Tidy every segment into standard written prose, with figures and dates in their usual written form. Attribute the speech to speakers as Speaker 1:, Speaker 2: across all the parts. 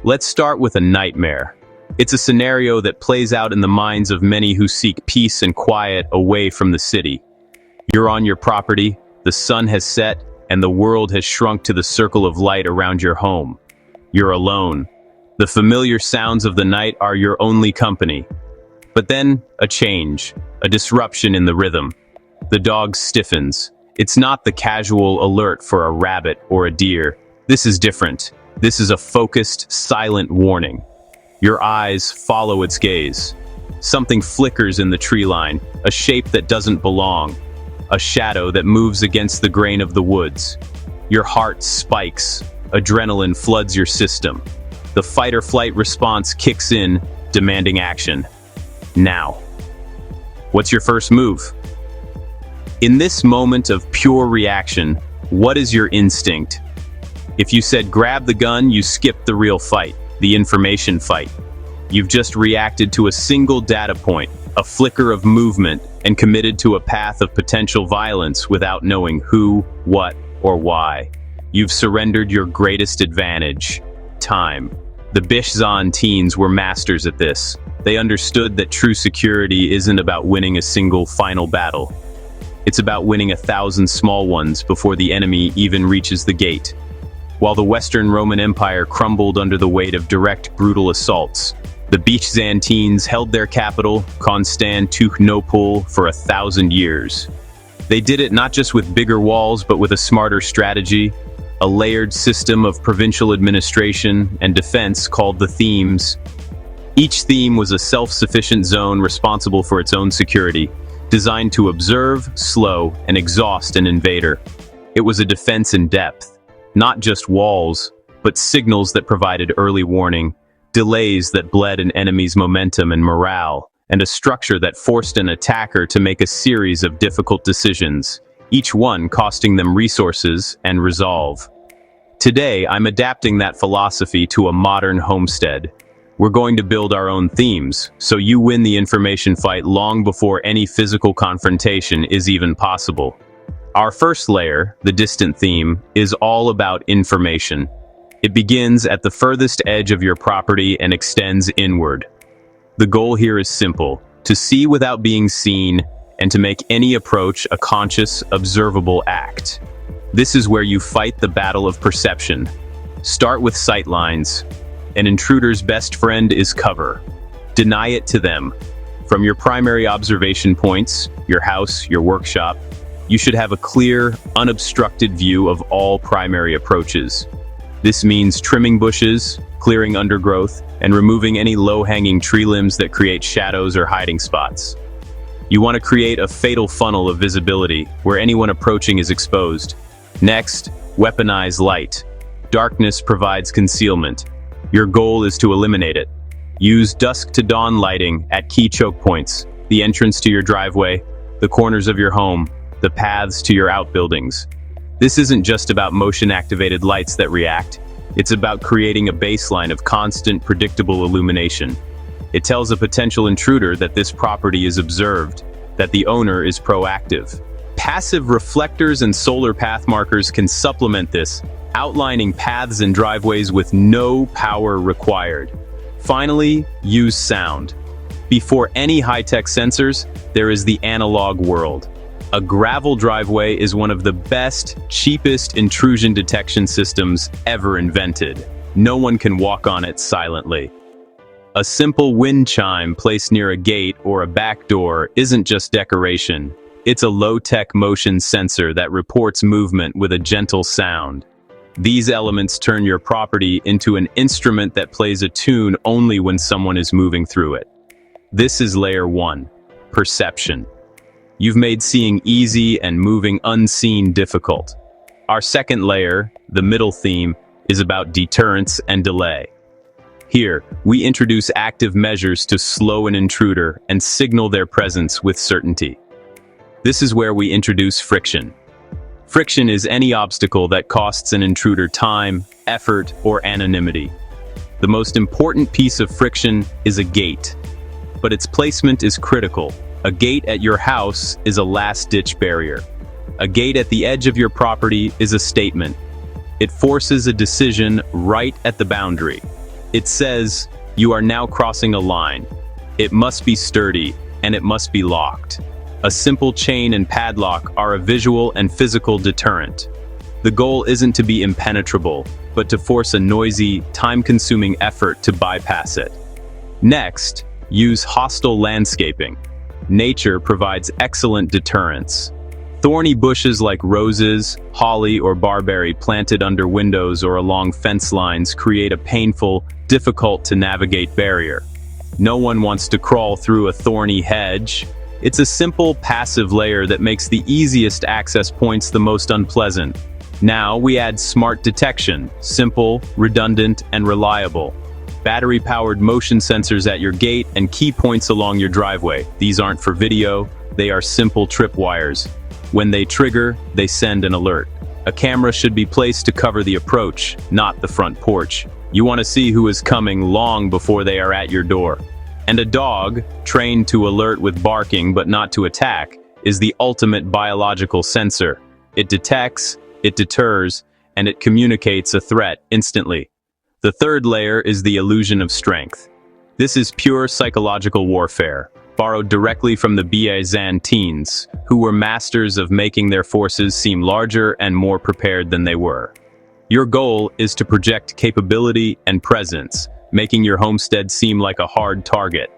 Speaker 1: Let's start with a nightmare. It's a scenario that plays out in the minds of many who seek peace and quiet away from the city. You're on your property, the sun has set, and the world has shrunk to the circle of light around your home. You're alone. The familiar sounds of the night are your only company. But then, a change, a disruption in the rhythm. The dog stiffens. It's not the casual alert for a rabbit or a deer. This is different. This is a focused, silent warning. Your eyes follow its gaze. Something flickers in the tree line, a shape that doesn't belong, a shadow that moves against the grain of the woods. Your heart spikes, adrenaline floods your system. The fight-or-flight response kicks in, demanding action. Now. What's your first move? In this moment of pure reaction, what is your instinct? If you said grab the gun, you skipped the real fight, the information fight. You've just reacted to a single data point, a flicker of movement, and committed to a path of potential violence without knowing who, what, or why. You've surrendered your greatest advantage, time. The Byzantines were masters at this. They understood that true security isn't about winning a single final battle. It's about winning 1,000 small ones before the enemy even reaches the gate. While the Western Roman Empire crumbled under the weight of direct, brutal assaults, the Byzantines held their capital, Constantinople, for 1,000 years. They did it not just with bigger walls, but with a smarter strategy, a layered system of provincial administration and defense called the themes. Each theme was a self-sufficient zone responsible for its own security, designed to observe, slow, and exhaust an invader. It was a defense in depth. Not just walls, but signals that provided early warning, delays that bled an enemy's momentum and morale, and a structure that forced an attacker to make a series of difficult decisions, each one costing them resources and resolve. Today, I'm adapting that philosophy to a modern homestead. We're going to build our own themes, so you win the information fight long before any physical confrontation is even possible. Our first layer, the distant theme, is all about information. It begins at the furthest edge of your property and extends inward. The goal here is simple: to see without being seen, and to make any approach a conscious, observable act. This is where you fight the battle of perception. Start with sight lines. An intruder's best friend is cover. Deny it to them. From your primary observation points, your house, your workshop, you should have a clear, unobstructed view of all primary approaches. This means trimming bushes, clearing undergrowth, and removing any low-hanging tree limbs that create shadows or hiding spots. You want to create a fatal funnel of visibility where anyone approaching is exposed. Next, weaponize light. Darkness provides concealment. Your goal is to eliminate it. Use dusk to dawn lighting at key choke points, the entrance to your driveway, the corners of your home, the paths to your outbuildings. This isn't just about motion-activated lights that react. It's about creating a baseline of constant, predictable illumination. It tells a potential intruder that this property is observed, that the owner is proactive. Passive reflectors and solar path markers can supplement this, outlining paths and driveways with no power required. Finally, use sound. Before any high-tech sensors, there is the analog world. A gravel driveway is one of the best, cheapest intrusion detection systems ever invented. No one can walk on it silently. A simple wind chime placed near a gate or a back door isn't just decoration. It's a low-tech motion sensor that reports movement with a gentle sound. These elements turn your property into an instrument that plays a tune only when someone is moving through it. This is layer 1, perception. You've made seeing easy and moving unseen difficult. Our second layer, the middle theme, is about deterrence and delay. Here, we introduce active measures to slow an intruder and signal their presence with certainty. This is where we introduce friction. Friction is any obstacle that costs an intruder time, effort, or anonymity. The most important piece of friction is a gate, but its placement is critical. A gate at your house is a last-ditch barrier. A gate at the edge of your property is a statement. It forces a decision right at the boundary. It says, "You are now crossing a line. It must be sturdy, and it must be locked." A simple chain and padlock are a visual and physical deterrent. The goal isn't to be impenetrable, but to force a noisy, time-consuming effort to bypass it. Next, use hostile landscaping. Nature provides excellent deterrence. Thorny bushes like roses, holly, or barberry planted under windows or along fence lines create a painful, difficult-to-navigate barrier. No one wants to crawl through a thorny hedge. It's a simple, passive layer that makes the easiest access points the most unpleasant. Now we add smart detection, simple, redundant, and reliable. Battery-powered motion sensors at your gate and key points along your driveway. These aren't for video, they are simple tripwires. When they trigger, they send an alert. A camera should be placed to cover the approach, not the front porch. You want to see who is coming long before they are at your door. And a dog, trained to alert with barking but not to attack, is the ultimate biological sensor. It detects, it deters, and it communicates a threat instantly. The third layer is the illusion of strength. This is pure psychological warfare, borrowed directly from the Byzantines, who were masters of making their forces seem larger and more prepared than they were. Your goal is to project capability and presence, making your homestead seem like a hard target.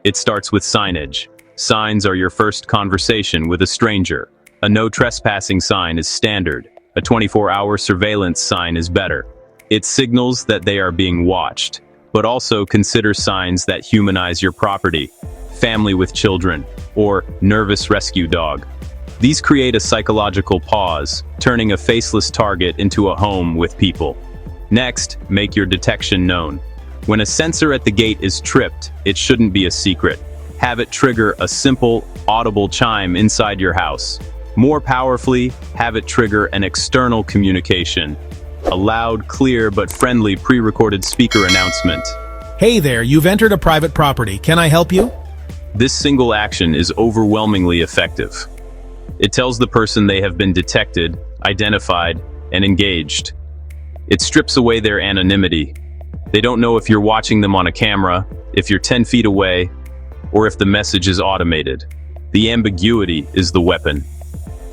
Speaker 1: It starts with signage. Signs are your first conversation with a stranger. A no trespassing sign is standard. A 24-hour surveillance sign is better. It signals that they are being watched, but also consider signs that humanize your property. Family with children, or nervous rescue dog. These create a psychological pause, turning a faceless target into a home with people. Next, make your detection known. When a sensor at the gate is tripped, it shouldn't be a secret. Have it trigger a simple, audible chime inside your house. More powerfully, have it trigger an external communication. A loud, clear, but friendly pre-recorded speaker announcement.
Speaker 2: Hey there, you've entered a private property. Can I help you?
Speaker 1: This single action is overwhelmingly effective. It tells the person they have been detected, identified, and engaged. It strips away their anonymity. They don't know if you're watching them on a camera, if you're 10 feet away, or if the message is automated. The ambiguity is the weapon.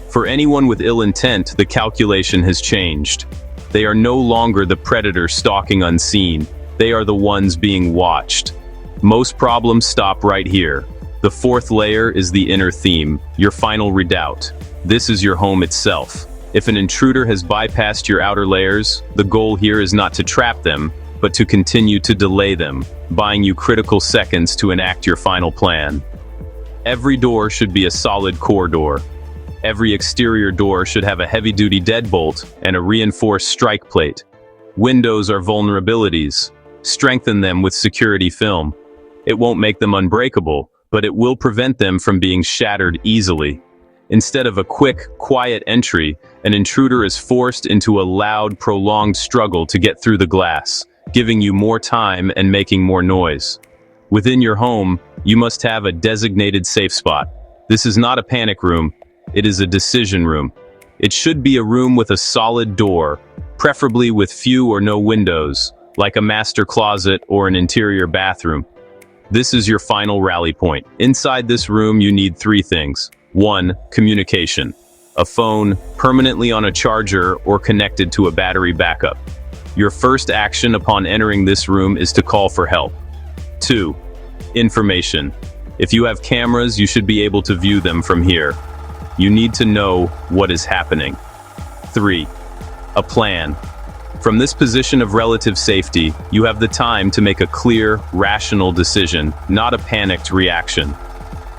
Speaker 1: For anyone with ill intent, the calculation has changed. They are no longer the predator stalking unseen. They are the ones being watched. Most problems stop right here. The fourth layer is the inner theme, your final redoubt. This is your home itself. If an intruder has bypassed your outer layers, the goal here is not to trap them, but to continue to delay them, buying you critical seconds to enact your final plan. Every door should be a solid core door. Every exterior door should have a heavy-duty deadbolt and a reinforced strike plate. Windows are vulnerabilities. Strengthen them with security film. It won't make them unbreakable, but it will prevent them from being shattered easily. Instead of a quick, quiet entry, an intruder is forced into a loud, prolonged struggle to get through the glass, giving you more time and making more noise. Within your home, you must have a designated safe spot. This is not a panic room, it is a decision room. It should be a room with a solid door, preferably with few or no windows, like a master closet or an interior bathroom. This is your final rally point. Inside this room, you need three things. 1. Communication. A phone, permanently on a charger or connected to a battery backup. Your first action upon entering this room is to call for help. 2. Information. If you have cameras, you should be able to view them from here. You need to know what is happening. 3. A plan. From this position of relative safety, you have the time to make a clear, rational decision, not a panicked reaction.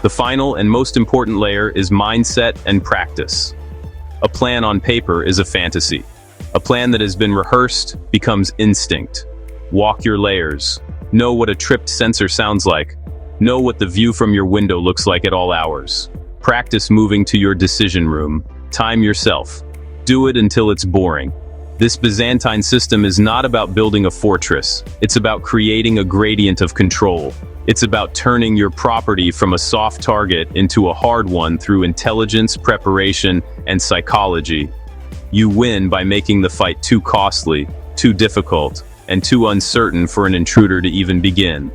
Speaker 1: The final and most important layer is mindset and practice. A plan on paper is a fantasy. A plan that has been rehearsed becomes instinct. Walk your layers. Know what a tripped sensor sounds like. Know what the view from your window looks like at all hours. Practice moving to your decision room. Time yourself. Do it until it's boring. This Byzantine system is not about building a fortress. It's about creating a gradient of control. It's about turning your property from a soft target into a hard one through intelligence, preparation, and psychology. You win by making the fight too costly, too difficult, and too uncertain for an intruder to even begin.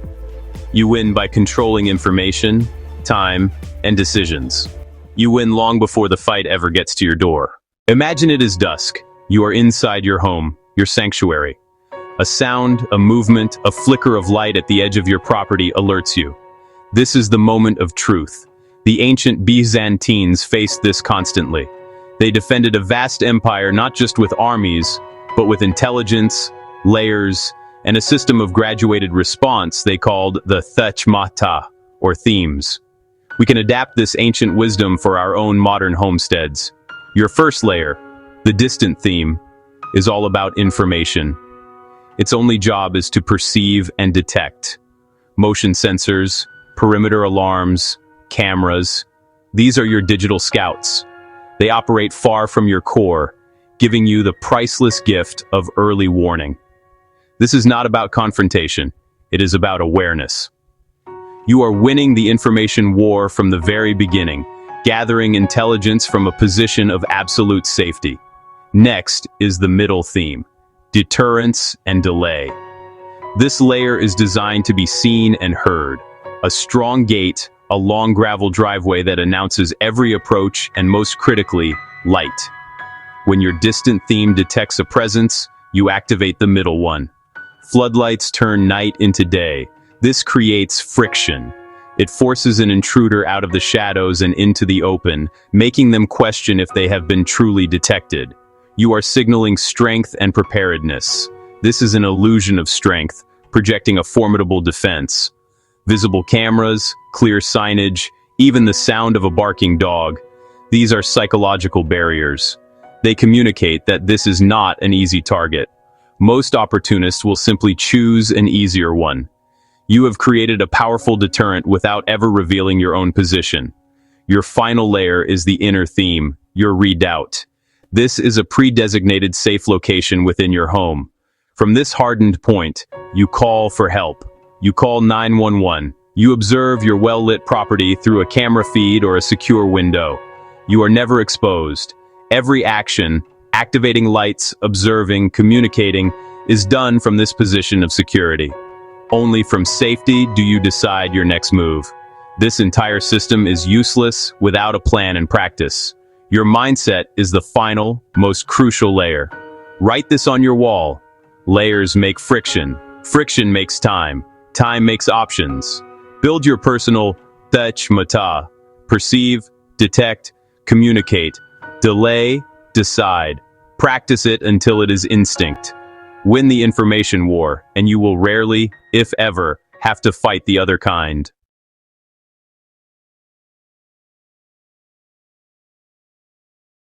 Speaker 1: You win by controlling information, time, and decisions. You win long before the fight ever gets to your door. Imagine it is dusk. You are inside your home, your sanctuary. A sound, a movement, a flicker of light at the edge of your property alerts you. This is the moment of truth. The ancient Byzantines faced this constantly. They defended a vast empire not just with armies, but with intelligence, layers, and a system of graduated response they called the Themata, or themes. We can adapt this ancient wisdom for our own modern homesteads. Your first layer, the distant theme, is all about information. Its only job is to perceive and detect. Motion sensors, perimeter alarms, cameras. These are your digital scouts. They operate far from your core, giving you the priceless gift of early warning. This is not about confrontation. It is about awareness. You are winning the information war from the very beginning, gathering intelligence from a position of absolute safety. Next is the middle theme, deterrence and delay. This layer is designed to be seen and heard. A strong gate, a long gravel driveway that announces every approach, and most critically, light. When your distant theme detects a presence, you activate the middle one. Floodlights turn night into day. This creates friction. It forces an intruder out of the shadows and into the open, making them question if they have been truly detected. You are signaling strength and preparedness. This is an illusion of strength, projecting a formidable defense. Visible cameras, clear signage, even the sound of a barking dog. These are psychological barriers. They communicate that this is not an easy target. Most opportunists will simply choose an easier one. You have created a powerful deterrent without ever revealing your own position. Your final layer is the inner theme, your redoubt. This is a pre-designated safe location within your home. From this hardened point, you call for help. You call 911. You observe your well-lit property through a camera feed or a secure window. You are never exposed. Every action, activating lights, observing, communicating, is done from this position of security. Only from safety do you decide your next move. This entire system is useless without a plan and practice. Your mindset is the final, most crucial layer. Write this on your wall. Layers make friction. Friction makes time. Time makes options. Build your personal Themata. Perceive, detect, communicate. Delay, decide. Practice it until it is instinct. Win the information war, and you will rarely, if ever, have to fight the other kind.